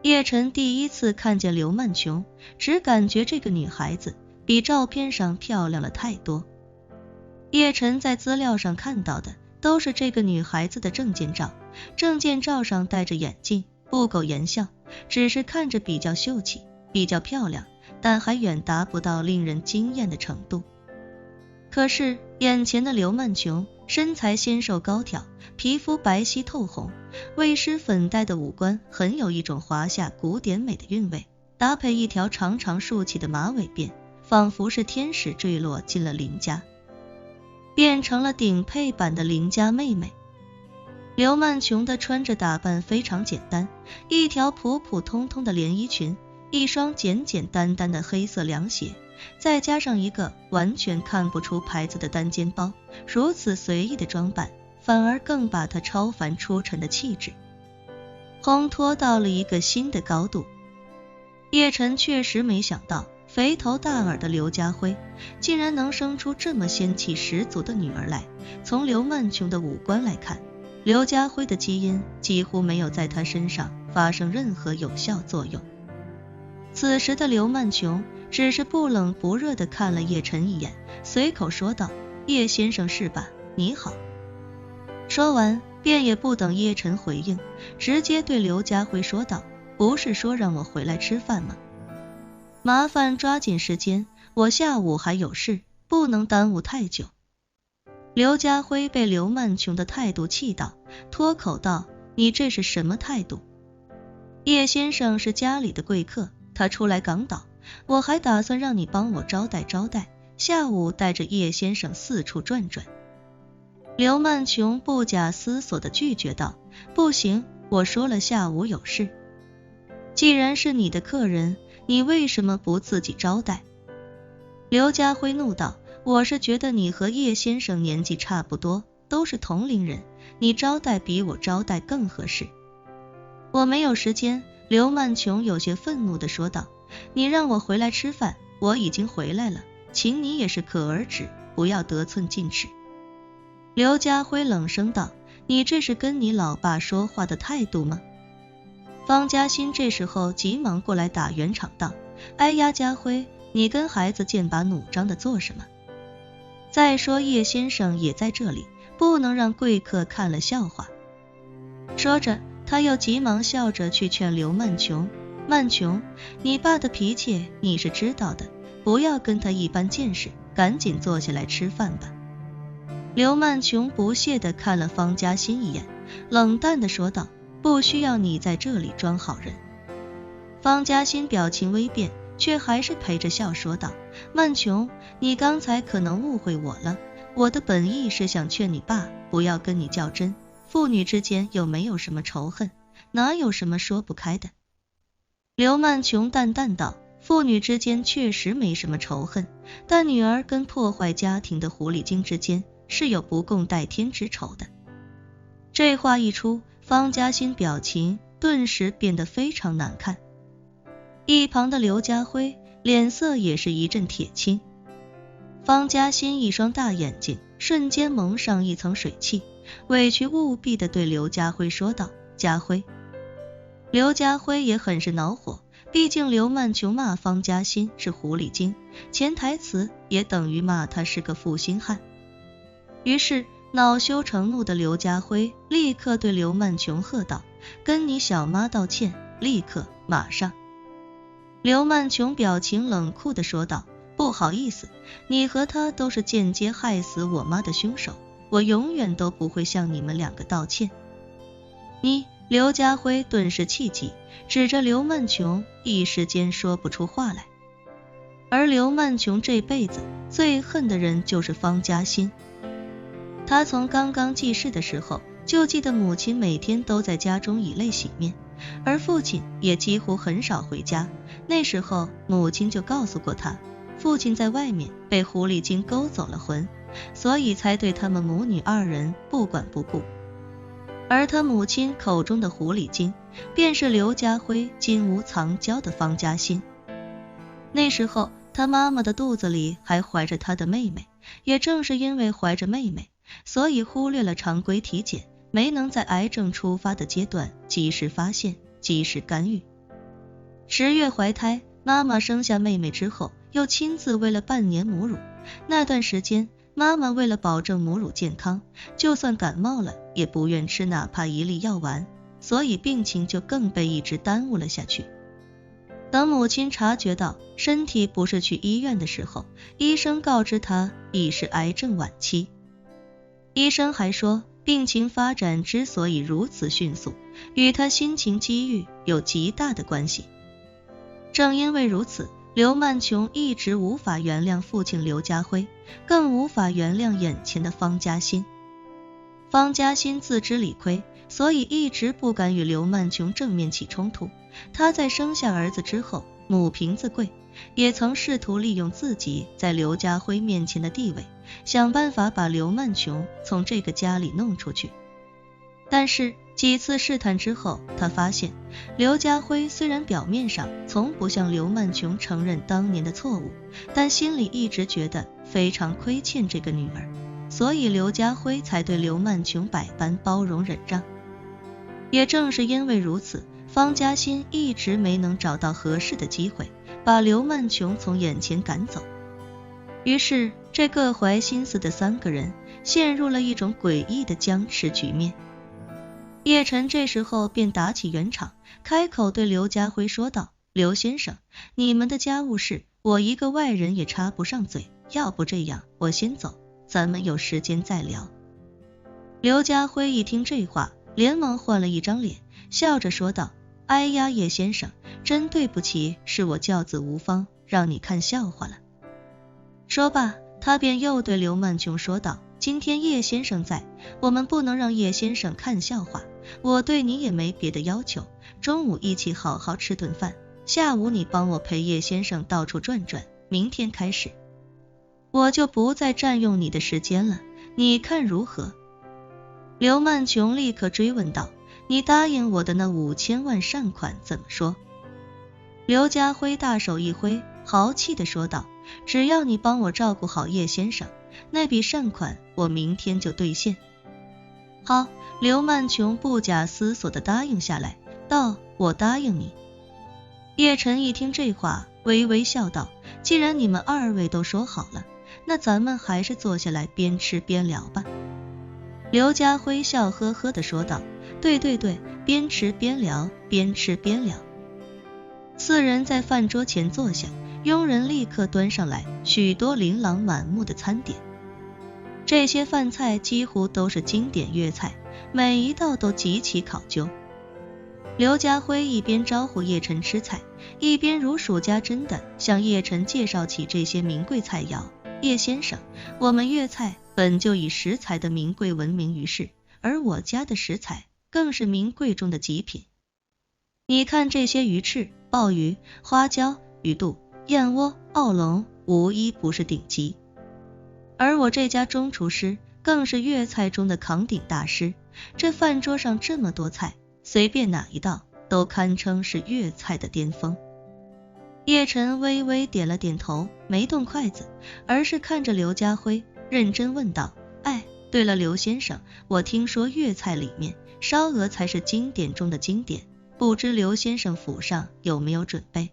叶晨第一次看见刘曼琼，只感觉这个女孩子比照片上漂亮了太多。叶晨在资料上看到的都是这个女孩子的证件照，证件照上戴着眼镜，不苟言笑，只是看着比较秀气，比较漂亮，但还远达不到令人惊艳的程度。可是眼前的刘曼琼身材纤瘦高挑，皮肤白皙透红，未施粉黛的五官很有一种华夏古典美的韵味，搭配一条长长竖起的马尾辫，仿佛是天使坠落进了林家，变成了顶配版的林家妹妹。刘曼琼的穿着打扮非常简单，一条普普通通的连衣裙，一双简简单单的黑色凉鞋，再加上一个完全看不出牌子的单肩包，如此随意的装扮，反而更把她超凡出尘的气质烘托到了一个新的高度。叶晨确实没想到，肥头大耳的刘家辉竟然能生出这么仙气十足的女儿来。从刘曼琼的五官来看，刘家辉的基因几乎没有在他身上发生任何有效作用。此时的刘曼琼只是不冷不热地看了叶晨一眼，随口说道：“叶先生是吧？你好。”说完便也不等叶晨回应，直接对刘家辉说道：“不是说让我回来吃饭吗？麻烦抓紧时间，我下午还有事，不能耽误太久。”刘家辉被刘曼琼的态度气到，脱口道：“你这是什么态度？叶先生是家里的贵客，他出来港岛，我还打算让你帮我招待招待，下午带着叶先生四处转转。”刘曼琼不假思索地拒绝道：“不行，我说了下午有事。既然是你的客人，你为什么不自己招待？”刘家辉怒道：“我是觉得你和叶先生年纪差不多，都是同龄人，你招待比我招待更合适。”“我没有时间。”刘曼琼有些愤怒地说道，“你让我回来吃饭，我已经回来了，请你也适可而止，不要得寸进尺。”刘家辉冷声道：“你这是跟你老爸说话的态度吗？”方嘉欣这时候急忙过来打圆场道：“哎呀，家辉，你跟孩子剑拔弩张的做什么？再说叶先生也在这里，不能让贵客看了笑话。”说着他又急忙笑着去劝刘曼琼：“曼琼，你爸的脾气你是知道的，不要跟他一般见识，赶紧坐下来吃饭吧。”刘曼琼不屑地看了方嘉欣一眼，冷淡地说道：“不需要你在这里装好人。”方嘉欣表情微变，却还是陪着笑说道：“曼琼，你刚才可能误会我了，我的本意是想劝你爸不要跟你较真，父女之间又没有什么仇恨，哪有什么说不开的？”刘曼琼淡淡道：“父女之间确实没什么仇恨，但女儿跟破坏家庭的狐狸精之间是有不共戴天之仇的。”这话一出，方嘉欣表情顿时变得非常难看，一旁的刘家辉脸色也是一阵铁青。方嘉欣一双大眼睛瞬间蒙上一层水汽，委屈务必地对刘家辉说道：“家辉。”刘家辉也很是恼火，毕竟刘曼琼骂方嘉欣是狐狸精，潜台词也等于骂他是个负心汉。于是恼羞成怒的刘家辉立刻对刘曼琼喝道：“跟你小妈道歉，立刻，马上。”刘曼琼表情冷酷地说道：“不好意思，你和他都是间接害死我妈的凶手，我永远都不会向你们两个道歉。”你……刘家辉顿时气急，指着刘曼琼，一时间说不出话来。而刘曼琼这辈子最恨的人就是方嘉欣。他从刚刚记事的时候就记得母亲每天都在家中以泪洗面，而父亲也几乎很少回家。那时候母亲就告诉过他，父亲在外面被狐狸精勾走了魂，所以才对他们母女二人不管不顾。而他母亲口中的狐狸精，便是刘家辉金屋藏娇的方嘉欣。那时候他妈妈的肚子里还怀着他的妹妹，也正是因为怀着妹妹，所以忽略了常规体检，没能在癌症出发的阶段及时发现，及时干预， 10月怀胎，妈妈生下妹妹之后，又亲自喂了半年母乳。那段时间，妈妈为了保证母乳健康，就算感冒了也不愿吃哪怕一粒药丸，所以病情就更被一直耽误了下去。等母亲察觉到身体不适去医院的时候，医生告知她已是癌症晚期。医生还说，病情发展之所以如此迅速，与她心情机遇有极大的关系。正因为如此，刘曼琼一直无法原谅父亲刘家辉，更无法原谅眼前的方嘉欣。方嘉欣自知理亏，所以一直不敢与刘曼琼正面起冲突。他在生下儿子之后，母凭子贵，也曾试图利用自己在刘家辉面前的地位，想办法把刘曼琼从这个家里弄出去。但是几次试探之后，他发现刘家辉虽然表面上从不向刘曼琼承认当年的错误，但心里一直觉得非常亏欠这个女儿，所以刘家辉才对刘曼琼百般包容忍让。也正是因为如此，方嘉欣一直没能找到合适的机会把刘曼琼从眼前赶走。于是这各怀心思的3个人陷入了一种诡异的僵持局面。叶晨这时候便打起圆场，开口对刘家辉说道：刘先生，你们的家务事我一个外人也插不上嘴，要不这样，我先走，咱们有时间再聊。刘家辉一听这话，连忙换了一张脸，笑着说道：哎呀，叶先生，真对不起，是我教子无方，让你看笑话了。说罢，他便又对刘曼琼说道：今天叶先生在，我们不能让叶先生看笑话，我对你也没别的要求，中午一起好好吃顿饭，下午你帮我陪叶先生到处转转，明天开始我就不再占用你的时间了，你看如何？刘曼琼立刻追问道：你答应我的那5000万善款怎么说？刘家辉大手一挥，豪气地说道：只要你帮我照顾好叶先生，那笔善款我明天就兑现。好，刘曼琼不假思索地答应下来，道：我答应你。叶晨一听这话，微微笑道：既然你们2位都说好了，那咱们还是坐下来边吃边聊吧。刘家辉笑呵呵地说道：对对对，边吃边聊，边吃边聊。4人在饭桌前坐下，佣人立刻端上来许多琳琅满目的餐点。这些饭菜几乎都是经典粤菜，每一道都极其考究。刘家辉一边招呼叶晨吃菜，一边如数家珍地向叶晨介绍起这些名贵菜肴。叶先生，我们粤菜本就以食材的名贵闻名于世，而我家的食材更是名贵中的极品。你看这些鱼翅、鲍鱼、花椒、鱼肚、燕窝、澳龙，无一不是顶级。而我这家中厨师更是粤菜中的扛鼎大师，这饭桌上这么多菜，随便哪一道都堪称是粤菜的巅峰。叶晨微微点了点头，没动筷子，而是看着刘家辉，认真问道：哎，对了，刘先生，我听说粤菜里面烧鹅才是经典中的经典，不知刘先生府上有没有准备？